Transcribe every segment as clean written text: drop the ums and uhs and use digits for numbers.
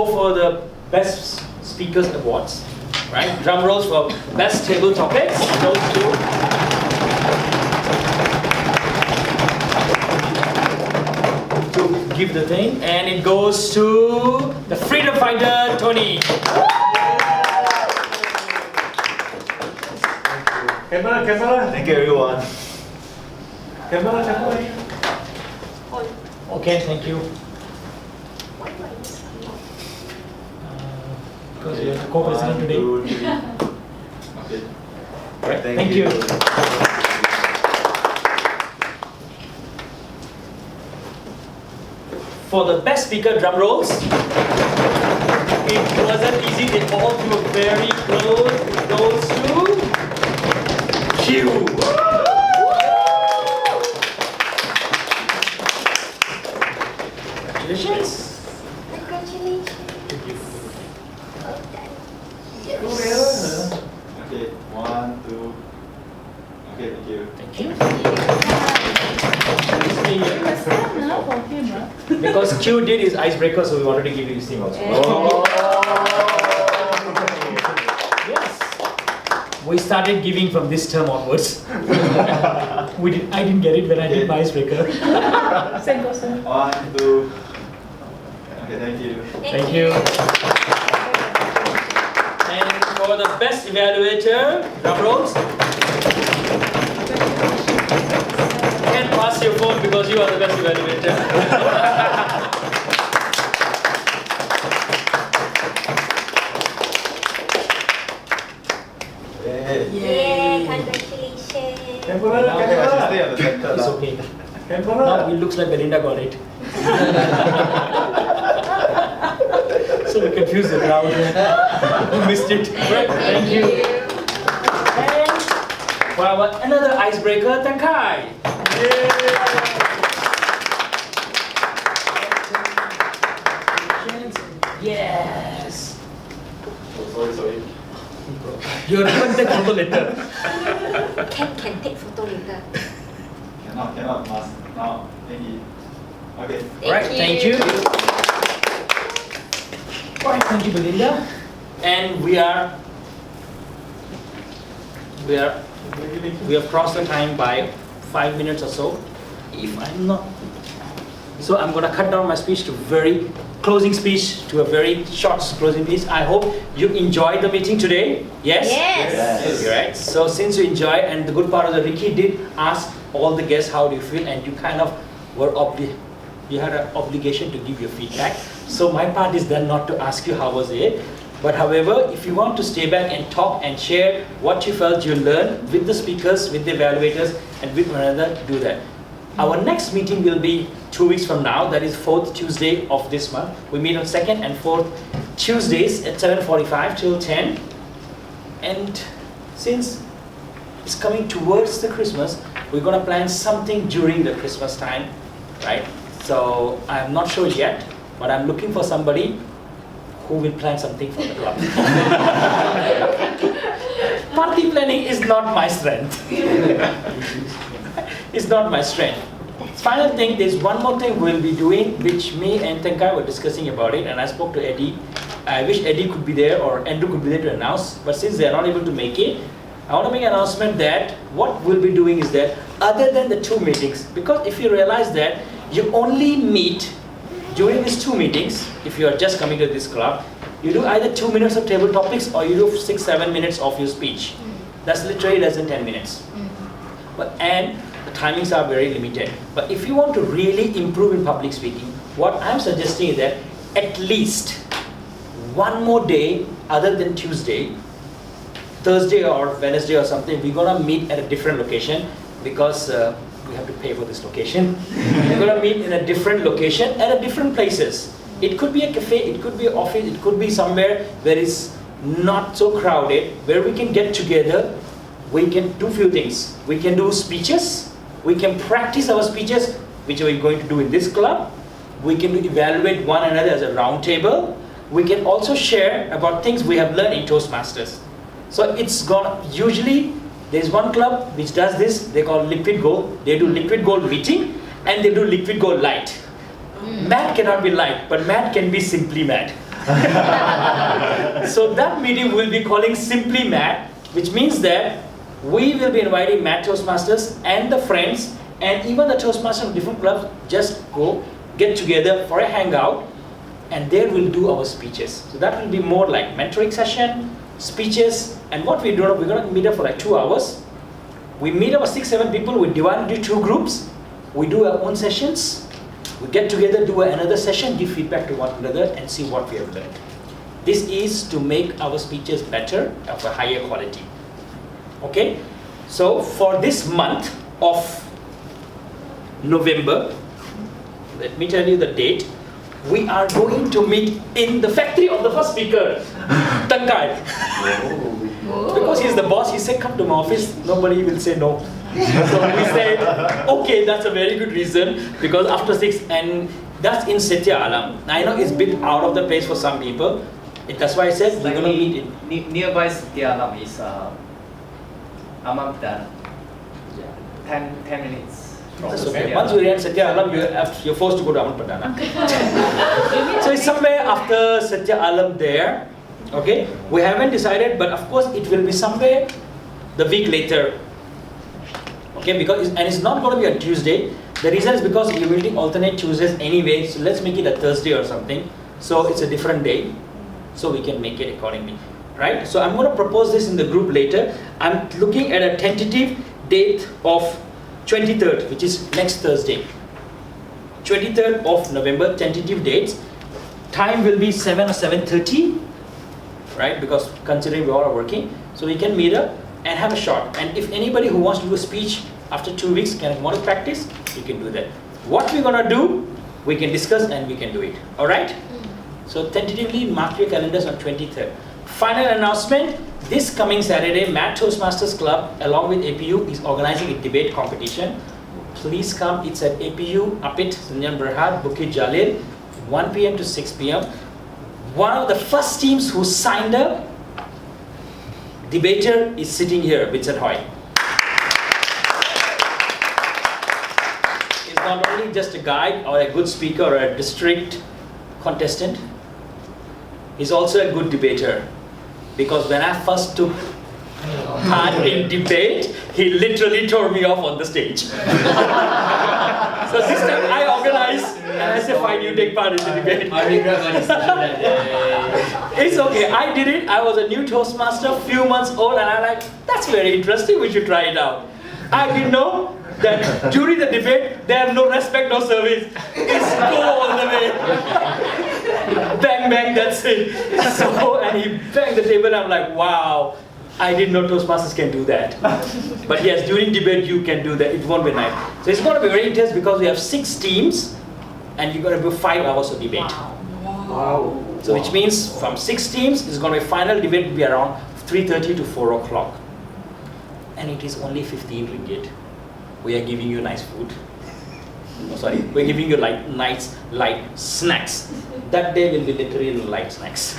For the Best Speakers Awards, right? Drum rolls for Best Table Topics, those two. To give the thing, and it goes to the Freedom Fighter, Tony. Camera. Thank you, everyone. Camera. Okay, thank you. Because you're the co-president today. Okay. Right, thank you. For the best speaker, drum rolls. It wasn't easy, they all were very close. It goes to Q. Congratulations. Congratulations. Okay, 1, 2. Okay, thank you. Thank you. For him, Because Q did his icebreaker, so we wanted to give you this thing also. Yes. We started giving from this term onwards. I didn't get it when I did my icebreaker. Same person. 1, 2. Okay, thank you. Thank you. And for the best evaluator, drum rolls. You can pass your phone because you are the best evaluator. Yay, congratulations. Stay on the center. It's okay. Now it looks like Belinda got it. So we confused the crowd. Who missed it? Right, thank you. And for our another icebreaker, Tankai. Yes. Oh, sorry. You're not the photo later. Can take photo later. Cannot. Must now. Thank you. Okay. Right, thank you. Alright, thank you, Belinda. And we have crossed the time by 5 minutes or so. If I'm not, so I'm gonna cut down my speech to very very short closing speech. I hope you enjoyed the meeting today. Yes. Yes. Right. So since you enjoyed, and the good part of the Ricky did ask all the guests how do you feel, and you kind of were you had an obligation to give your feedback. So my part is then not to ask you how was it. But however, if you want to stay back and talk and share what you felt you learned with the speakers, with the evaluators, and with one another, do that. Our next meeting will be 2 weeks from now, that is 4th Tuesday of this month. We meet on 2nd and 4th Tuesdays at 7:45 till 10. And since it's coming towards the Christmas, we're gonna plan something during the Christmas time, right? So I'm not sure yet, but I'm looking for somebody who will plan something for the club. Party planning is not my strength. It's not my strength. Final thing, there's one more thing we'll be doing, which me and Tenkai were discussing about it, and I spoke to Eddie. I wish Eddie could be there or Andrew could be there to announce, but since they're not able to make it, I want to make an announcement that what we'll be doing is that other than the 2 meetings, because if you realize that you only meet during these 2 meetings, if you are just coming to this club, you do either 2 minutes of table topics or you do 6-7 minutes of your speech. That's literally less than 10 minutes. And the timings are very limited. But if you want to really improve in public speaking, what I'm suggesting is that at least one more day other than Tuesday, Thursday or Wednesday or something, we're gonna meet at a different location because we have to pay for this location. We're gonna meet in a different location at a different places. It could be a cafe, it could be an office, it could be somewhere where it's not so crowded, where we can get together. We can do few things. We can do speeches. We can practice our speeches, which we're going to do in this club. We can evaluate one another as a round table. We can also share about things we have learned in Toastmasters. So it's gonna, usually there's one club which does this, they call Liquid Gold. They do Liquid Gold meeting and they do Liquid Gold Light. Mad cannot be light, but mad can be simply mad. So that meeting we'll be calling Simply Math, which means that we will be inviting Math Toastmasters and the friends and even the Toastmasters of different clubs just go get together for a hangout and there we'll do our speeches. So that will be more like mentoring session, speeches, and what we do, we're going to meet up for like 2 hours. We meet about 6-7 people, we divide into 2 groups, we do our own sessions, we get together, do another session, give feedback to one another and see what we have learned. This is to make our speeches better, of a higher quality. Okay, so for this month of November, let me tell you the date. We are going to meet in the factory of the first speaker, Tankai. Because he's the boss, he said, come to my office, nobody will say no. So we said, okay, that's a very good reason, because after 6, and that's in Setia Alam. I know it's a bit out of the place for some people. That's why I said we're going to meet in nearby Jalan is Bandar. 10 minutes. That's okay. Once you reach Setia Alam, you're forced to go to Padana. So it's somewhere after Setia Alam there. Okay, we haven't decided, but of course it will be somewhere the week later. Okay, because it's not going to be on Tuesday. The reason is because we're meeting alternate Tuesdays anyway. So let's make it a Thursday or something. So it's a different day. So we can make it accordingly, right? So I'm going to propose this in the group later. I'm looking at a tentative date of 23rd, which is next Thursday. 23rd of November, tentative dates. Time will be 7 or 7:30, right? Because considering we all are working, so we can meet up and have a shot. And if anybody who wants to do a speech after 2 weeks want to practice, you can do that. What we're going to do, we can discuss and we can do it. All right? So tentatively mark your calendars on 23rd. Final announcement, this coming Saturday, Math Toastmasters Club along with APU is organizing a debate competition. Please come, it's at APU, Apit, Sunyan Berhad, Bukit Jalil, 1 p.m. to 6 p.m. One of the first teams who signed up, debater is sitting here, Vincent Hoy. He's not only just a guide or a good speaker or a district contestant, he's also a good debater. Because when I first took part in debate, he literally tore me off on the stage. So this time I organized and I said, fine, you take part in the debate. I regret my decision that day. It's okay, I did it. I was a new Toastmaster, few months old, and I'm like, that's very interesting, we should try it out. I didn't know that during the debate, they have no respect, no service. It's go all the way. Bang, bang, that's it. So, and he banged the table, and I'm like, wow, I didn't know Toastmasters can do that. But yes, during debate, you can do that. It won't be nice. So it's going to be very intense because we have 6 teams, and you're going to do 5 hours of debate. Wow. So which means from 6 teams, it's going to be final debate will be around 3:30 to 4 o'clock. And it is only 15 ringgit. We are giving you nice food. Oh, sorry, we're giving you like nice light snacks. That day will be literally light snacks.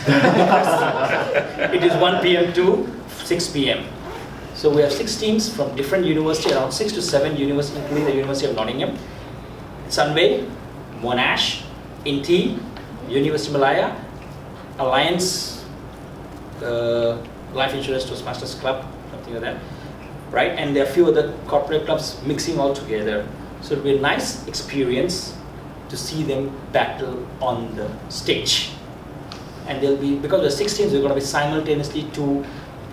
It is 1 p.m. to 6 p.m. So we have 6 teams from different universities, around 6 to 7 universities, including the University of Nottingham, Sunway, Monash, Inti, University of Malaya, Alliance, Life Insurance Toastmasters Club, something like that, right? And there are a few other corporate clubs mixing all together. So it'll be a nice experience to see them battle on the stage. And there'll be, because the 6 teams, we're going to be simultaneously 2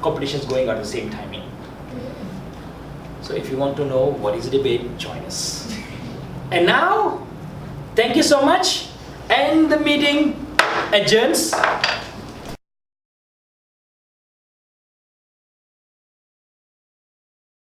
competitions going on at the same timing. So if you want to know what is a debate, join us. And now, thank you so much. And the meeting adjourns.